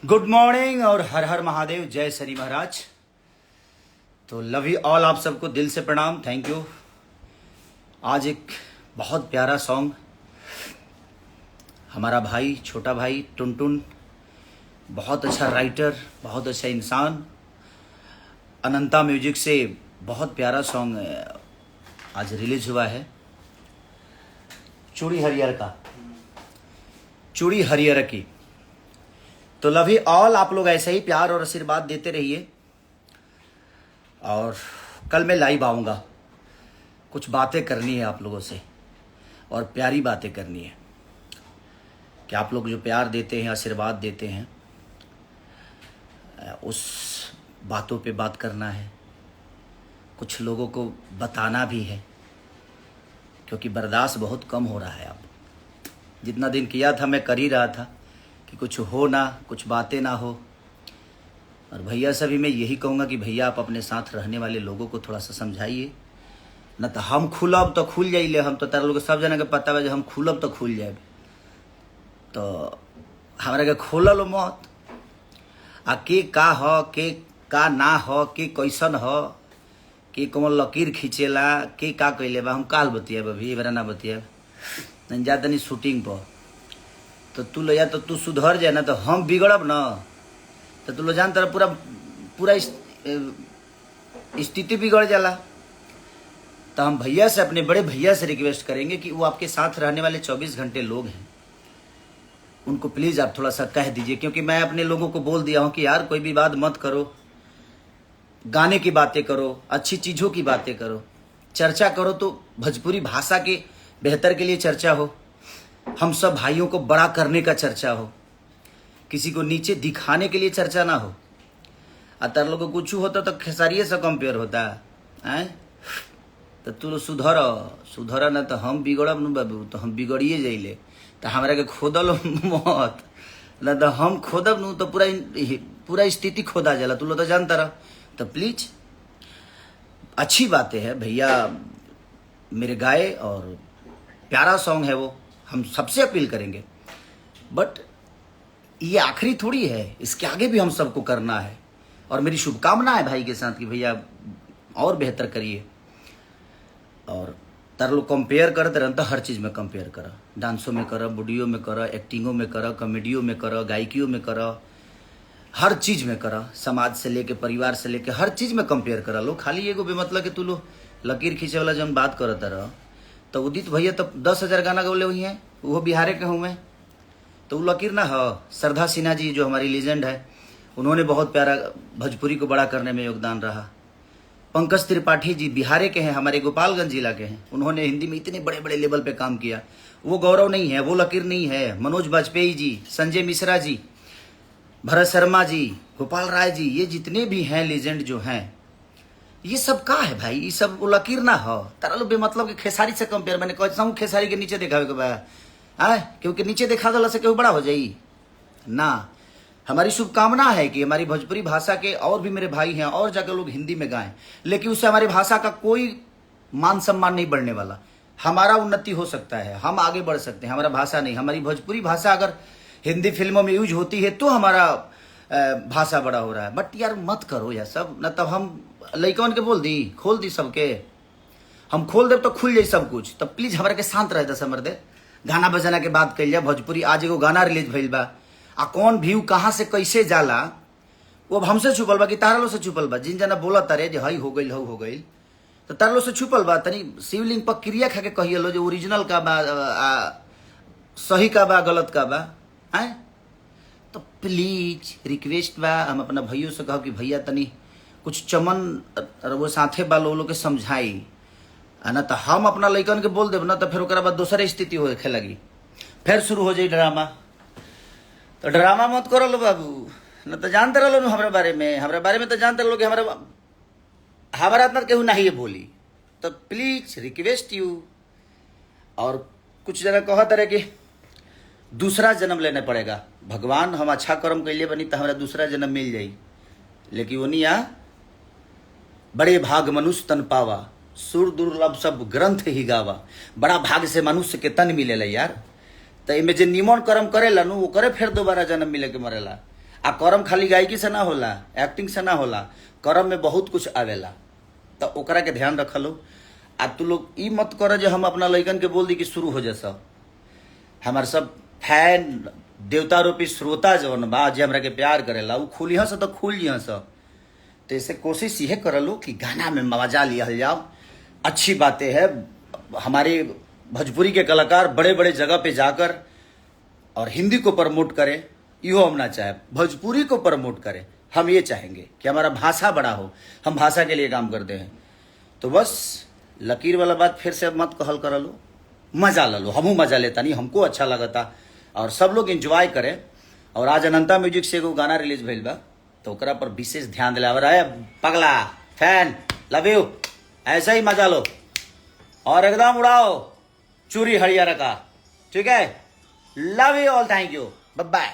Good morning और हर हर महादेव, जय शनि महाराज। तो लव यू ऑल, आप सबको दिल से प्रणाम, थैंक यू। आज एक बहुत प्यारा सॉन्ग हमारा भाई, छोटा भाई टुनटुन, बहुत अच्छा राइटर, बहुत अच्छा इंसान, अनंता म्यूजिक से बहुत प्यारा सॉन्ग आज रिलीज हुआ है। चूड़ी हरियर का, चूड़ी हरियर की। तो लव यू ऑल, आप लोग ऐसे ही प्यार और आशीर्वाद देते रहिए। और कल मैं लाइव आऊँगा, कुछ बातें करनी है आप लोगों से और प्यारी बातें करनी है कि आप लोग जो प्यार देते हैं, आशीर्वाद देते हैं, उस बातों पे बात करना है। कुछ लोगों को बताना भी है क्योंकि बर्दाश्त बहुत कम हो रहा है। अब जितना दिन किया था मैं कर ही रहा था कि कुछ हो ना, कुछ बातें ना हो। और भैया से भी मैं यही कहूँगा कि भैया आप अपने साथ रहने वाले लोगों को थोड़ा सा समझाइए, न तो हम खुलब तो खुल जाइले। हम तो तारा लोग सब जना के पता है हम खुलब तो खुल जाए, तो हमारा के खोलल मत। आ के का हो, के का ना हो, के कैसन हो, के कौन लकीर खींचेला, के का कैले बा, हम काल बतियाब। अभी बरा ना बतियाब, जा तनी शूटिंग पर। तो तू लो या तो तू सुधर जाए ना, तो हम बिगड़ब ना, तो तू लो जान तेरा पूरा पूरा स्थिति बिगड़ जाला। तो हम भैया से, अपने बड़े भैया से रिक्वेस्ट करेंगे कि वो आपके साथ रहने वाले 24 घंटे लोग हैं, उनको प्लीज़ आप थोड़ा सा कह दीजिए। क्योंकि मैं अपने लोगों को बोल दिया हूँ कि यार कोई भी बात मत करो, गाने की बातें करो, अच्छी चीज़ों की बातें करो, चर्चा करो तो भोजपुरी भाषा के बेहतर के लिए चर्चा हो, हम सब भाइयों को बड़ा करने का चर्चा हो, किसी को नीचे दिखाने के लिए चर्चा ना हो। अतर लोग को कुछ होता तो खेसारिये से कंपेयर होता है। तो तू सुधर ना, तो हम बिगड़ब न बाबू, तो हम बिगड़िए जाइले। तो हमारा के खोदल मत ना, तो हम खोदब न तो पूरा स्थिति खोदा जाला। तू लोग तो जानता रह। तो प्लीज अच्छी बातें है भैया मेरे गाए, और प्यारा सॉन्ग है वो, हम सबसे अपील करेंगे। बट ये आखिरी थोड़ी है, इसके आगे भी हम सबको करना है। और मेरी शुभकामना है भाई के साथ कि भैया और बेहतर करिए। और तार लोग कंपेयर करते रहते, हर चीज़ में कंपेयर करा, डांसों में करा, वीडियो में करा, एक्टिंगों में करा, कॉमेडियों में करा, गायकियों में करा, हर चीज़ में करा, समाज से लेके, परिवार से लेके, हर चीज़ में कंपेयर करा लो। खाली एगो बेमतलब कि तू लो लकीर खींचे वाला जब बात करता रह। तो उदित भैया तो 10,000 गाना गौले हुई हैं, वो बिहारे के हूँ मैं, तो वो लकीर ना हो। श्रद्धा सिन्हा जी जो हमारी लीजेंड है, उन्होंने बहुत प्यारा भोजपुरी को बड़ा करने में योगदान रहा। पंकज त्रिपाठी जी बिहारे के हैं, हमारे गोपालगंज जिला के हैं, उन्होंने हिंदी में इतने बड़े बड़े लेवल पे काम किया। वो गौरव नहीं है, वो लकीर नहीं है। मनोज बाजपेयी जी, संजय मिश्रा जी, भरत शर्मा जी, गोपाल राय जी, ये जितने भी हैं लीजेंड जो हैं, ये सब का है भाई, ये सब वो लकीर ना हो। तारा लोग बेमतलब कि खेसारी से कंपेयर, मैंने कहता हूँ खेसारी के नीचे दिखावे के बा, क्योंकि नीचे दिखा दला से क्यों बड़ा हो जाई ना। हमारी शुभकामना है कि हमारी भोजपुरी भाषा के और भी मेरे भाई हैं, और जाकर लोग हिंदी में गाएं, लेकिन उससे हमारी भाषा का कोई मान सम्मान नहीं बढ़ने वाला। हमारा उन्नति हो सकता है, हम आगे बढ़ सकते हैं, हमारा भाषा नहीं। हमारी भोजपुरी भाषा अगर हिंदी फिल्मों में यूज होती है तो हमारा भाषा बड़ा हो रहा है। बट यार मत करो यार सब, न तब हम लइकन के बोल दी, खोल दी सबके, हम खोल दे तो खुल जाए सब कुछ। तब प्लीज हमारे के शांत रहे दस मर्दे, गाना बजाना के बात कल जाए। भोजपुरी आज एगो गाना रिलीज भइल बा, आ कौन व्यू कहाँ से कैसे जाला वो अब हमसे छुपल बा कि तारा से छुपल बा। जिन जना बोला तारे जो हई हो गई हो गई, तो तारा से छुपल बा। तनी शिवलिंग पर क्रिया खा के कहिए लो जो ओरिजिनल का बा, सही का बा, गलत का बा है। तो प्लीज रिक्वेस्ट बा, हम अपना भैयों से कहो कि भैया तनी कुछ चमन वो साथे बा लोग के समझाई, ना तो हम अपना लइकन के बोल देब ना, तो फिर ओकरा बाद दूसरे स्थिति होखे लगी, फिर शुरू हो जाई ड्रामा। तो ड्रामा मत करो लो बाबू, न तो जानते रहो लो हमारे बारे में तो जानते रहो कि हमारा इतना केहू नहीं है बोली। तो प्लीज रिक्वेस्ट यू। और कुछ जगह कहत रहे कि दूसरा जन्म लेने पड़ेगा। भगवान हम अच्छा कर्म कैले बनी तो हमारा दूसरा जन्म मिल जाई, लेकिन वो नहीं आ। बड़े भाग मनुष्य तन पावा, सुर दुर्लभ सब ग्रंथ ही गावा। बड़ा भाग से मनुष्य के तन मिलेला यार। तो इमें जे निमन कर्म करेला नु, वो करे फिर दोबारा जन्म मिले के मरेला। आ करम खाली गायकी से ना होला, एक्टिंग से ना होला, करम में बहुत कुछ आवेला। तो ओकरा के ध्यान रख लो। आ तू लोग ई मत कर जो हम अपना लइकन के बोल दी कि शुरू हो जा। सब हमार सब फैन देवता रूपी श्रोता जवन बा जे हमरा के प्यार करेला उ खुली हंस तो खुल जी हंस। तो इसे कोशिश यह कर लो कि गाना में मजा लिया जाओ। अच्छी बातें है, हमारे भोजपुरी के कलाकार बड़े बड़े जगह पे जाकर और हिंदी को प्रमोट करें, यो हम ना चाहे, भोजपुरी को प्रमोट करें। हम ये चाहेंगे कि हमारा भाषा बड़ा हो, हम भाषा के लिए काम करते हैं। तो बस लकीर वाला बात फिर से मत कहल कर लो, मजा लो, हमू मजा लेता नहीं, हमको अच्छा लगता और सब लोग एंजॉय करें। और आज अनंता म्यूजिक से एगो गाना रिलीज भइल बा, तो ओकरा पर विशेष ध्यान दिला रहा है। पगला फैन लव यू, ऐसा ही मजा लो और एकदम उड़ाओ चूरी हरियाणा का, ठीक है। Love you all, thank you, bye by.